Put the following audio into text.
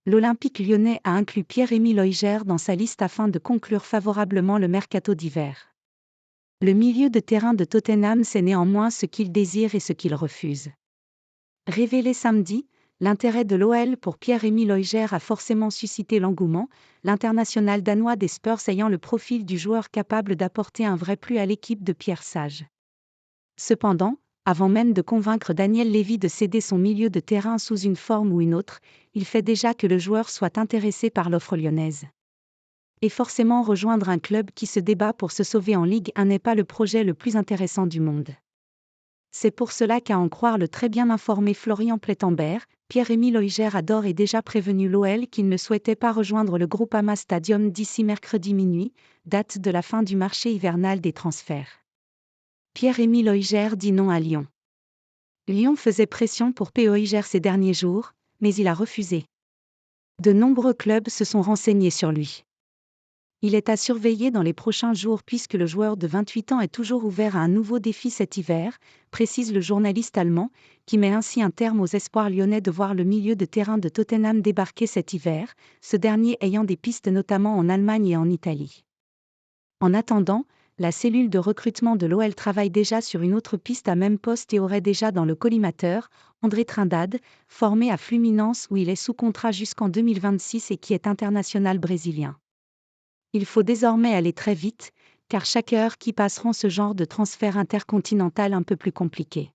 l'Olympique lyonnais a inclus Pierre-Emile Højgård dans sa liste afin de conclure favorablement le mercato d'hiver. Le milieu de terrain de Tottenham sait néanmoins ce qu'il désire et ce qu'il refuse. Révélé samedi, l'intérêt de l'OL pour Pierre-Emile Højgård a forcément suscité l'engouement, l'international danois des Spurs ayant le profil du joueur capable d'apporter un vrai plus à l'équipe de Pierre Sage. Cependant, avant même de convaincre Daniel Levy de céder son milieu de terrain sous une forme ou une autre, il fait déjà que le joueur soit intéressé par l'offre lyonnaise. Et forcément rejoindre un club qui se débat pour se sauver en Ligue 1 n'est pas le projet le plus intéressant du monde. C'est pour cela qu'à en croire le très bien informé Florian Plettenberg, Pierre-Emile Højgård a d'ores et déjà prévenu l'OL qu'il ne souhaitait pas rejoindre le Groupama Stadium d'ici mercredi minuit, date de la fin du marché hivernal des transferts. Pierre-Emile Højgård dit non à Lyon. Lyon faisait pression pour P. Højgård ces derniers jours, mais il a refusé. De nombreux clubs se sont renseignés sur lui. Il est à surveiller dans les prochains jours puisque le joueur de 28 ans est toujours ouvert à un nouveau défi cet hiver, précise le journaliste allemand, qui met ainsi un terme aux espoirs lyonnais de voir le milieu de terrain de Tottenham débarquer cet hiver, ce dernier ayant des pistes notamment en Allemagne et en Italie. En attendant, la cellule de recrutement de l'OL travaille déjà sur une autre piste à même poste et aurait déjà dans le collimateur, André Trindade, formé à Fluminense où il est sous contrat jusqu'en 2026 et qui est international brésilien. Il faut désormais aller très vite, car chaque heure qui passe rend ce genre de transfert intercontinental un peu plus compliqué.